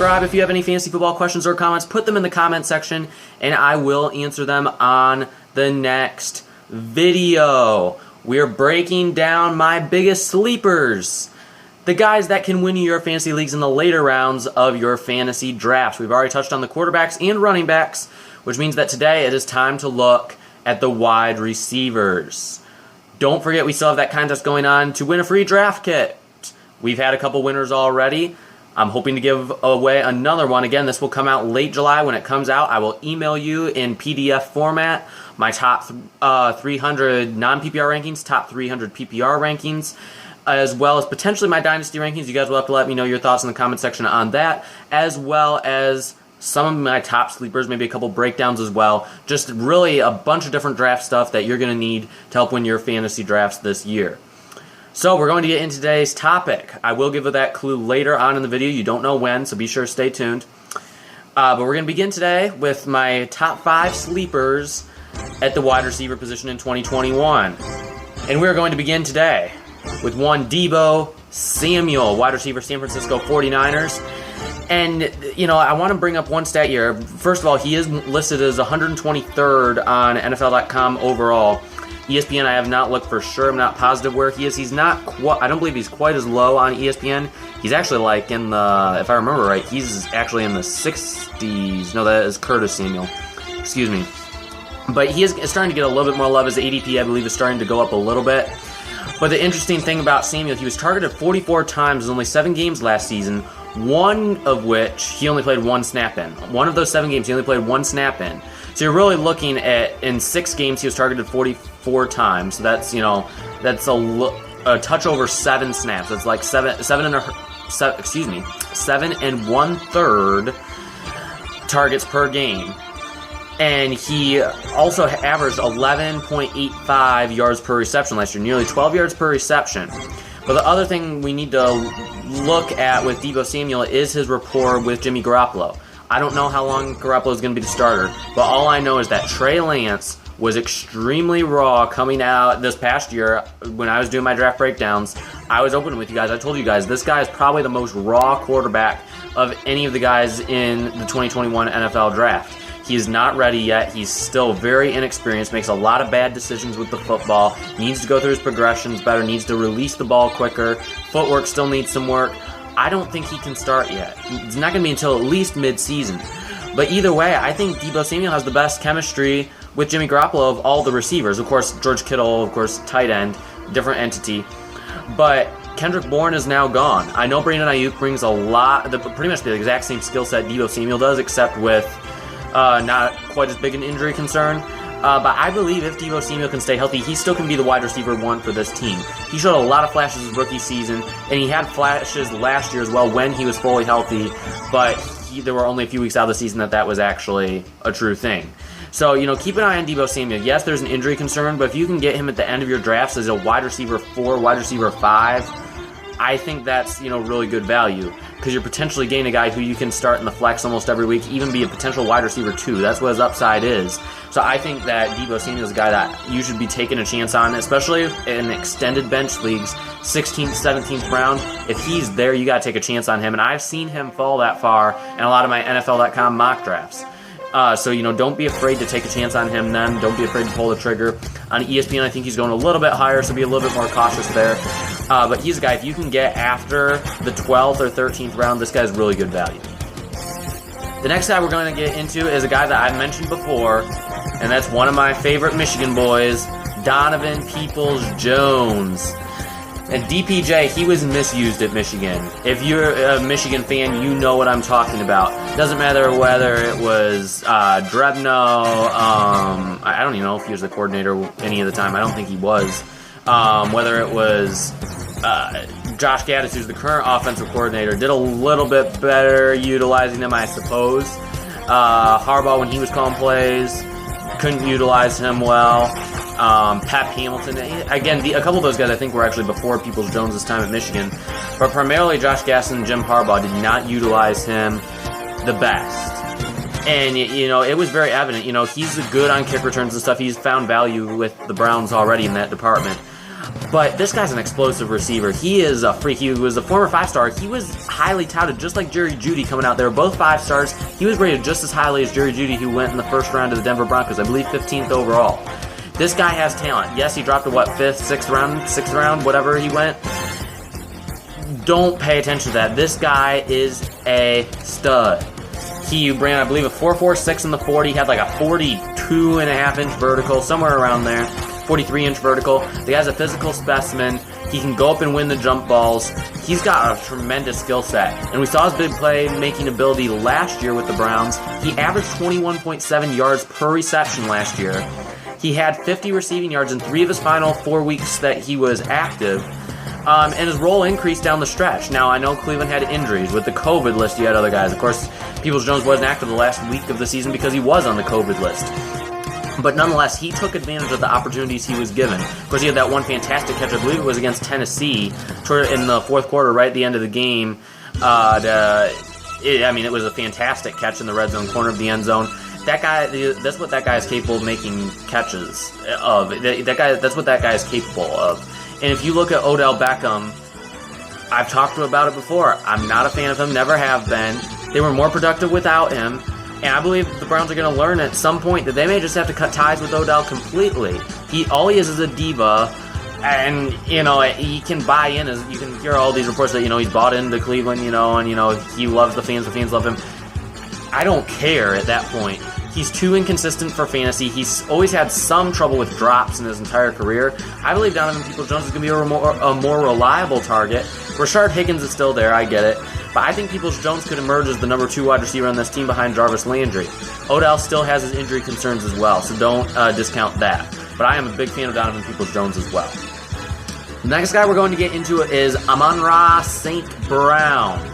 subscribe. If you have any fantasy football questions or comments, put them in the comment section, and I will answer them on the next video. We're breaking down my biggest sleepers, the guys that can win you your fantasy leagues in the later rounds of your fantasy drafts. We've already touched on the quarterbacks and running backs, which means that today it is time to look at the wide receivers. Don't forget, we still have that contest going on to win a free draft kit. We've had a couple winners already. I'm hoping to give away another one. Again, this will come out late July. When it comes out, I will email you in PDF format my top 300 non-PPR rankings, top 300 PPR rankings, as well as potentially my Dynasty rankings. You guys will have to let me know your thoughts in the comment section on that, as well as some of my top sleepers, maybe a couple breakdowns as well. Just really a bunch of different draft stuff that you're going to need to help win your fantasy drafts this year. So we're going to get into today's topic. I will give that clue later on in the video. You don't know when, so be sure to stay tuned. But we're going to begin today with my top 5 sleepers at the wide receiver position in 2021. And we're going to begin today with one Deebo Samuel, wide receiver, San Francisco 49ers. And, you know, I want to bring up one stat here. First of all, he is listed as 123rd on NFL.com overall. ESPN, I have not looked for sure. I'm not positive where he is. He's not quite, I don't believe he's quite as low on ESPN. He's actually like in the, if I remember right, he's actually in the 60s. No, that is Curtis Samuel. Excuse me. But he is starting to get a little bit more love. His ADP, I believe, is starting to go up a little bit. But the interesting thing about Samuel, he was targeted 44 times in only 7 games last season, one of which he only played 1 snap in. One of those 7 games, he only played 1 snap in. So you're really looking at, in 6 games, he was targeted 44 times. So that's, you know, that's a touch over 7 snaps. That's like 7 and 1/3 targets per game. And he also averaged 11.85 yards per reception last year, nearly 12 yards per reception. But the other thing we need to look at with Deebo Samuel is his rapport with Jimmy Garoppolo. I don't know how long Garoppolo is going to be the starter, but all I know is that Trey Lance was extremely raw coming out this past year. When I was doing my draft breakdowns, I was open with you guys. I told you guys this guy is probably the most raw quarterback of any of the guys in the 2021 NFL draft. He is not ready yet. He's still very inexperienced, makes a lot of bad decisions with the football, needs to go through his progressions better, needs to release the ball quicker. Footwork still needs some work. I don't think he can start yet. It's not going to be until at least mid-season. But either way, I think Deebo Samuel has the best chemistry with Jimmy Garoppolo of all the receivers. Of course, George Kittle, of course, tight end, different entity. But Kendrick Bourne is now gone. I know Brandon Ayuk brings a lot, pretty much the exact same skill set Deebo Samuel does, except with not quite as big an injury concern. But I believe if Deebo Samuel can stay healthy, he still can be the wide receiver 1 for this team. He showed a lot of flashes his rookie season, and he had flashes last year as well when he was fully healthy, but there were only a few weeks out of the season that was actually a true thing. So, you know, keep an eye on Deebo Samuel. Yes, there's an injury concern, but if you can get him at the end of your drafts as a wide receiver 4, wide receiver 5, I think that's, you know, really good value, because you're potentially getting a guy who you can start in the flex almost every week, even be a potential wide receiver 2. That's what his upside is. So I think that Deebo Samuel is a guy that you should be taking a chance on, especially in extended bench leagues, 16th, 17th round. If he's there, you got to take a chance on him, and I've seen him fall that far in a lot of my NFL.com mock drafts. So, you know, don't be afraid to take a chance on him then. Don't be afraid to pull the trigger. On ESPN, I think he's going a little bit higher, so be a little bit more cautious there. But he's a guy, if you can get after the 12th or 13th round, this guy's really good value. The next guy we're going to get into is a guy that I mentioned before, and that's one of my favorite Michigan boys, Donovan Peoples-Jones. And DPJ, he was misused at Michigan. If you're a Michigan fan, you know what I'm talking about. Doesn't matter whether it was Drebno, I don't even know if he was the coordinator any of the time. I don't think he was. Whether it was Josh Gaddis, who's the current offensive coordinator, did a little bit better utilizing him, I suppose. Harbaugh, when he was calling plays, couldn't utilize him well. Pat Hamilton, again, a couple of those guys I think were actually before Peoples-Jones' time at Michigan, but primarily Josh Gaddis and Jim Harbaugh did not utilize him the best. And, you know, it was very evident. You know, he's good on kick returns and stuff. He's found value with the Browns already in that department. But this guy's an explosive receiver. He is a freak. He was a former 5-star. He was highly touted, just like Jerry Jeudy coming out there. Both 5-stars. He was rated just as highly as Jerry Jeudy, who went in the first round to the Denver Broncos. I believe 15th overall. This guy has talent. Yes, he dropped to 5th, 6th round, whatever he went. Don't pay attention to that. This guy is a stud. He ran, I believe, a 4.46 in the 40. He had like a 42.5-inch vertical, somewhere around there. 43-inch vertical. The guy's a physical specimen. He can go up and win the jump balls. He's got a tremendous skill set. And we saw his big play-making ability last year with the Browns. He averaged 21.7 yards per reception last year. He had 50 receiving yards in 3 of his final 4 weeks that he was active. And his role increased down the stretch. Now, I know Cleveland had injuries. With the COVID list, you had other guys. Of course, Peoples-Jones wasn't active the last week of the season because he was on the COVID list. But nonetheless, he took advantage of the opportunities he was given. Of course, he had that one fantastic catch. I believe it was against Tennessee in the fourth quarter, right at the end of the game. It was a fantastic catch in the red zone corner of the end zone. That guy, that's what that guy is capable of making catches of. That's what that guy is capable of. And if you look at Odell Beckham, I've talked to him about it before. I'm not a fan of him, never have been. They were more productive without him. And I believe the Browns are going to learn at some point that they may just have to cut ties with Odell completely. All he is a diva, and, he can buy in. As you can hear all these reports that, he's bought into Cleveland, and, he loves the fans love him. I don't care at that point. He's too inconsistent for fantasy. He's always had some trouble with drops in his entire career. I believe Donovan Peoples-Jones is going to be a more reliable target. Rashard Higgins is still there, I get it. But I think Peoples-Jones could emerge as the number 2 wide receiver on this team behind Jarvis Landry. Odell still has his injury concerns as well, so don't discount that. But I am a big fan of Donovan Peoples-Jones as well. The next guy we're going to get into is Amon-Ra St. Brown,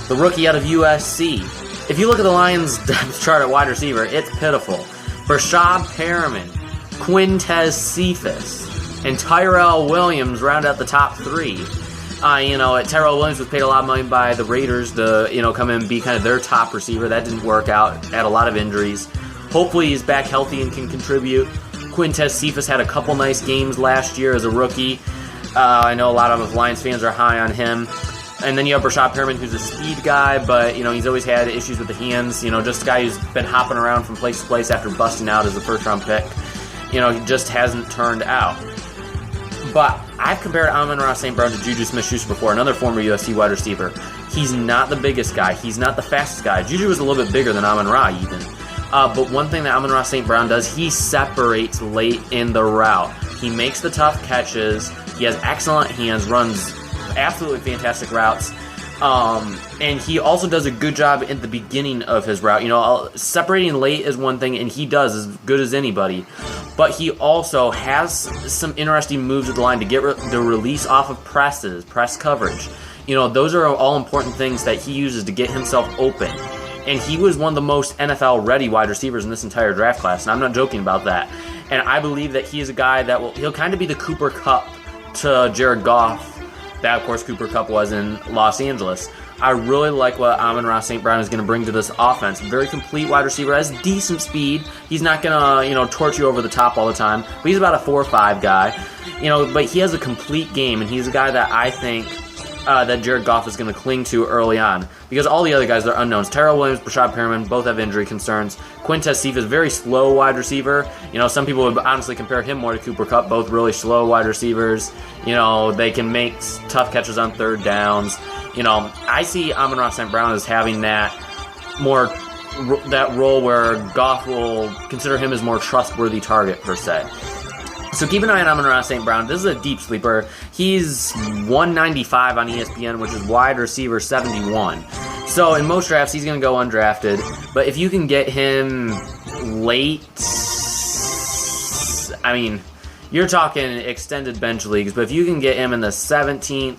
the rookie out of USC. If you look at the Lions' depth chart at wide receiver, it's pitiful. Brashad Perriman, Quintez Cephas, and Tyrell Williams round out the top 3. Tyrell Williams was paid a lot of money by the Raiders to, come in and be kind of their top receiver. That didn't work out. Had a lot of injuries. Hopefully he's back healthy and can contribute. Quintez Cephas had a couple nice games last year as a rookie. I know a lot of Lions fans are high on him. And then you have Brashad Perriman, who's a speed guy, but, he's always had issues with the hands. Just a guy who's been hopping around from place to place after busting out as a first-round pick. He just hasn't turned out. But I've compared Amon-Ra St. Brown to Juju Smith-Schuster before, another former USC wide receiver. He's not the biggest guy. He's not the fastest guy. Juju was a little bit bigger than Amon-Ra even. But one thing that Amon-Ra St. Brown does, he separates late in the route. He makes the tough catches. He has excellent hands, runs absolutely fantastic routes. And he also does a good job at the beginning of his route. Separating late is one thing, and he does as good as anybody. But he also has some interesting moves at the line to get the release off of press coverage. Those are all important things that he uses to get himself open. And he was one of the most NFL-ready wide receivers in this entire draft class, and I'm not joking about that. And I believe that he is a guy that he'll kind of be the Cooper Kupp to Jared Goff. That, of course, Cooper Kupp was in Los Angeles. I really like what Amon-Ra St. Brown is going to bring to this offense. Very complete wide receiver, has decent speed. He's not going to, torch you over the top all the time. But he's about a 4-5 guy. But he has a complete game, and he's a guy that I think that Jared Goff is going to cling to early on. Because all the other guys are unknowns. Tyrell Williams, Brashad Perriman, both have injury concerns. Quintez Cephas, very slow wide receiver. Some people would honestly compare him more to Cooper Kupp, both really slow wide receivers. They can make tough catches on third downs. I see Amon-Ra St. Brown as having that role where Goff will consider him as more trustworthy target, per se. So keep an eye on Amon-Ra St. Brown. This is a deep sleeper. He's 195 on ESPN, which is wide receiver 71. So in most drafts, he's going to go undrafted. But if you can get him late, you're talking extended bench leagues. But if you can get him in the 17th,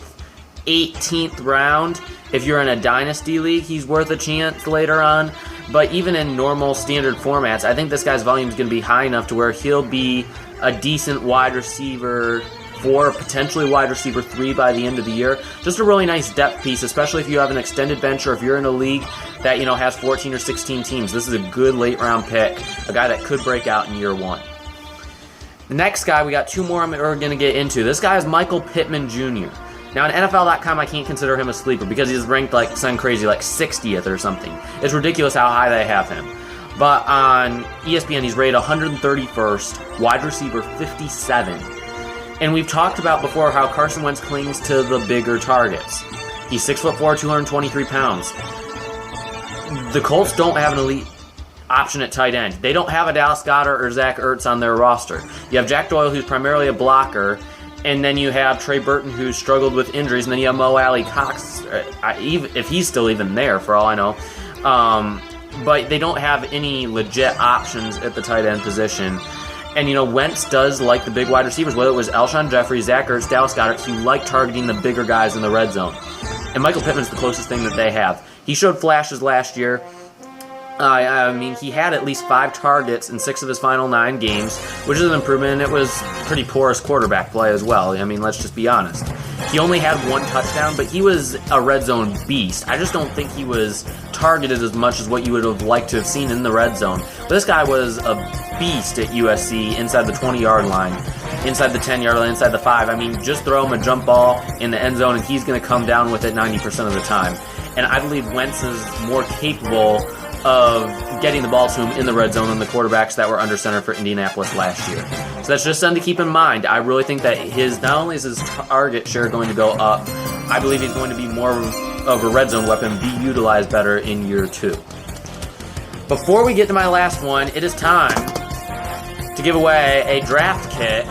18th round, if you're in a dynasty league, he's worth a chance later on. But even in normal standard formats, I think this guy's volume is going to be high enough to where he'll be a decent wide receiver 4, potentially wide receiver 3 by the end of the year. Just a really nice depth piece, especially if you have an extended bench or if you're in a league that has 14 or 16 teams. This is a good late round pick, a guy that could break out in year 1. The next guy, we got two more we're going to get into. This guy is Mecole Pittman Jr. Now, on NFL.com, I can't consider him a sleeper because he's ranked like something crazy, like 60th or something. It's ridiculous how high they have him. But on ESPN, he's rated 131st, wide receiver 57. And we've talked about before how Carson Wentz clings to the bigger targets. He's 6'4", 223 pounds. The Colts don't have an elite option at tight end. They don't have a Dallas Goedert or Zach Ertz on their roster. You have Jack Doyle, who's primarily a blocker, and then you have Trey Burton, who's struggled with injuries, and then you have Mo Alley Cox, if he's still even there, for all I know. But they don't have any legit options at the tight end position. And, Wentz does like the big wide receivers, whether it was Alshon Jeffrey, Zach Ertz, Dallas Goedert. He liked targeting the bigger guys in the red zone. And Mecole Pittman's the closest thing that they have. He showed flashes last year. He had at least 5 targets in 6 of his final 9 games, which is an improvement, and it was pretty porous quarterback play as well. Let's just be honest. He only had 1 touchdown, but he was a red zone beast. I just don't think he was targeted as much as what you would have liked to have seen in the red zone. But this guy was a beast at USC inside the 20-yard line, inside the 10-yard line, inside the 5. Just throw him a jump ball in the end zone, and he's going to come down with it 90% of the time. And I believe Wentz is more capable of getting the ball to him in the red zone than the quarterbacks that were under center for Indianapolis last year. So that's just something to keep in mind. I really think that not only is his target share going to go up, I believe he's going to be more of a red zone weapon, be utilized better in year 2. Before we get to my last one, it is time to give away a draft kit.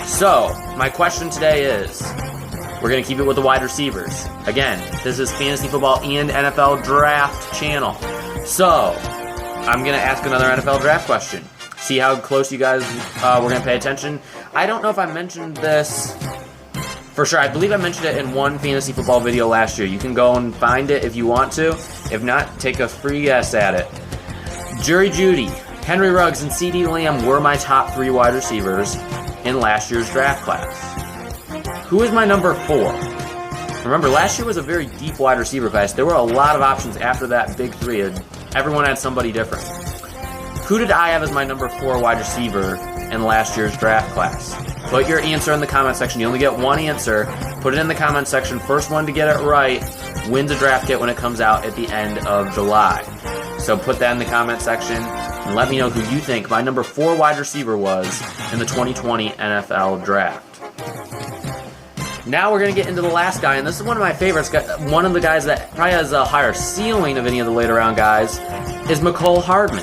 So, my question today is, we're going to keep it with the wide receivers. Again, this is Fantasy Football and NFL Draft channel. So, I'm going to ask another NFL draft question. See how close you guys were going to pay attention. I don't know if I mentioned this for sure. I believe I mentioned it in one fantasy football video last year. You can go and find it if you want to. If not, take a free guess at it. Jerry Jeudy, Henry Ruggs, and CeeDee Lamb were my top 3 wide receivers in last year's draft class. Who is my number 4? Remember, last year was a very deep wide receiver class. There were a lot of options after that big 3. Everyone had somebody different. Who did I have as my number 4 wide receiver in last year's draft class? Put your answer in the comment section. You only get one answer. Put it in the comment section. First one to get it right wins a draft kit when it comes out at the end of July. So put that in the comment section and let me know who you think my number 4 wide receiver was in the 2020 NFL Draft. Now we're going to get into the last guy, and this is one of my favorites. One of the guys that probably has a higher ceiling of any of the later round guys is Mecole Hardman.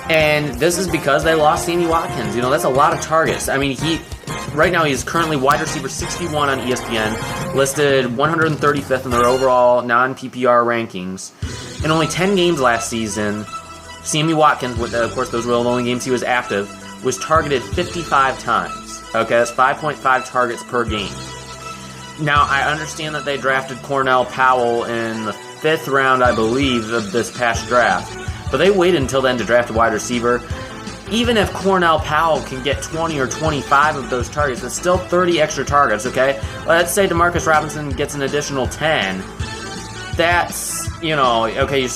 And this is because they lost Sammy Watkins. That's a lot of targets. Right now he's currently wide receiver 61 on ESPN, listed 135th in their overall non-PPR rankings. In only 10 games last season, Sammy Watkins, of course those were the only games he was active, was targeted 55 times. Okay, that's 5.5 targets per game. Now, I understand that they drafted Cornell Powell in the 5th round, I believe, of this past draft. But they waited until then to draft a wide receiver. Even if Cornell Powell can get 20 or 25 of those targets, that's still 30 extra targets, okay? Let's say DeMarcus Robinson gets an additional 10. That's, okay,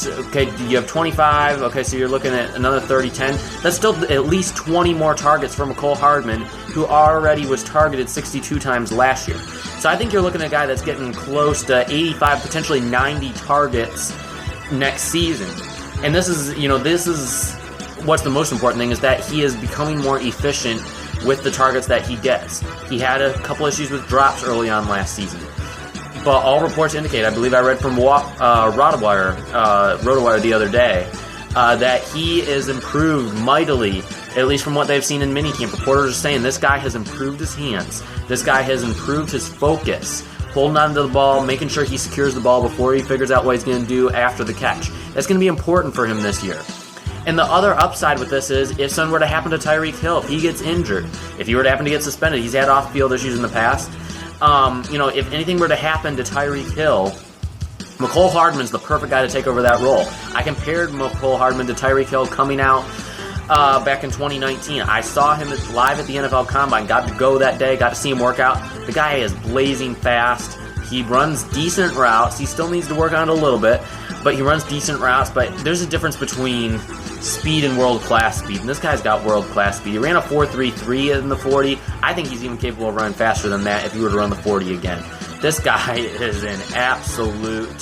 you have 25, okay, so you're looking at another 30, 10. That's still at least 20 more targets for Mecole Hardman, who already was targeted 62 times last year. So I think you're looking at a guy that's getting close to 85, potentially 90 targets next season. And this is what's the most important thing, is that he is becoming more efficient with the targets that he gets. He had a couple issues with drops early on last season. But all reports indicate, I believe I read from RotoWire the other day, that he is improved mightily, at least from what they've seen in minicamp. Reporters are saying this guy has improved his hands. This guy has improved his focus, holding onto the ball, making sure he secures the ball before he figures out what he's going to do after the catch. That's going to be important for him this year. And the other upside with this is, if something were to happen to Tyreek Hill, if he gets injured, if he were to happen to get suspended, he's had off-field issues in the past. If anything were to happen to Tyreek Hill, Mecole Hardman's the perfect guy to take over that role. I compared Mecole Hardman to Tyreek Hill coming out back in 2019. I saw him live at the NFL Combine, got to go that day, got to see him work out. The guy is blazing fast. He runs decent routes. He still needs to work on it a little bit. but he runs decent routes. But there's a difference between speed and world-class speed, and this guy's got world-class speed. He ran a 4.33 in the 40. I think he's even capable of running faster than that if he were to run the 40 again. This guy is an absolute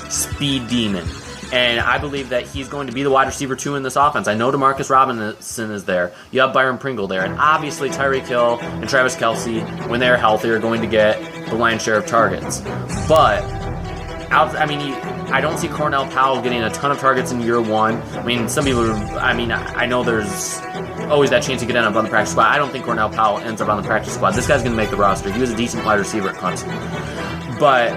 speed demon, and I believe that he's going to be the wide receiver 2 in this offense. I know Demarcus Robinson is there. You have Byron Pringle there, and obviously Tyreek Hill and Travis Kelce, when they're healthy, are going to get the lion's share of targets. But I don't see Cornell Powell getting a ton of targets in year 1. I mean, some people, I know there's always that chance he could end up on the practice squad. I don't think Cornell Powell ends up on the practice squad. This guy's going to make the roster. He was a decent wide receiver at Clemson. But,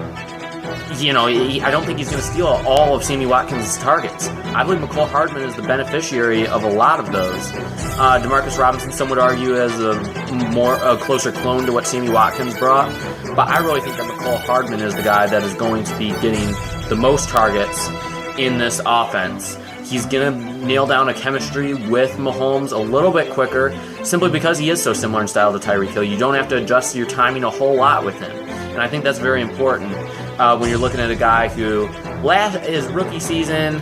I don't think he's going to steal all of Sammy Watkins' targets. I believe Mecole Hardman is the beneficiary of a lot of those. Demarcus Robinson, some would argue, as a closer clone to what Sammy Watkins brought. But I really think that Mecole Hardman is the guy that is going to be getting the most targets in this offense. He's going to nail down a chemistry with Mahomes a little bit quicker, simply because he is so similar in style to Tyreek Hill. You don't have to adjust your timing a whole lot with him. And I think that's very important when you're looking at a guy who, his rookie season,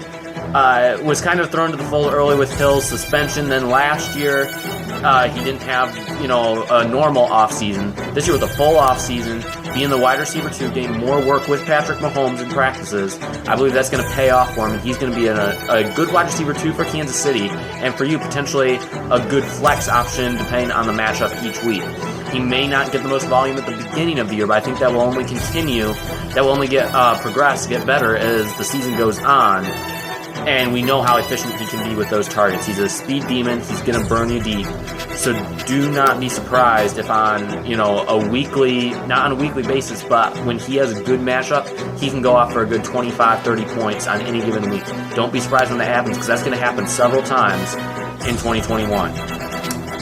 was kind of thrown to the fold early with Hill's suspension. Then last year, he didn't have, a normal offseason. This year with a full offseason, being the wide receiver 2, getting more work with Patrick Mahomes in practices, I believe that's going to pay off for him. He's going to be a good wide receiver 2 for Kansas City, and for you, potentially a good flex option depending on the matchup each week. He may not get the most volume at the beginning of the year, but I think that will only continue, that will only get better as the season goes on. And we know how efficient he can be with those targets. He's a speed demon. He's going to burn you deep. So do not be surprised if on, not on a weekly basis, but when he has a good matchup, he can go off for a good 25, 30 points on any given week. Don't be surprised when that happens, because that's going to happen several times in 2021.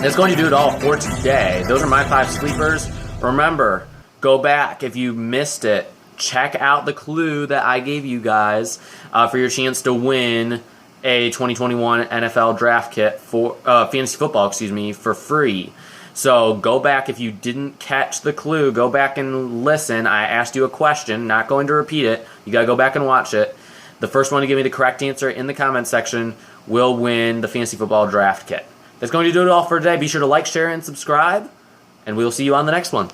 That's going to do it all for today. Those are my 5 sleepers. Remember, go back if you missed it. Check out the clue that I gave you guys for your chance to win a 2021 NFL draft kit for fantasy football, for free. So go back if you didn't catch the clue. Go back and listen. I asked you a question. Not going to repeat it. You got to go back and watch it. The first one to give me the correct answer in the comment section will win the fantasy football draft kit. That's going to do it all for today. Be sure to like, share, and subscribe, and we'll see you on the next one.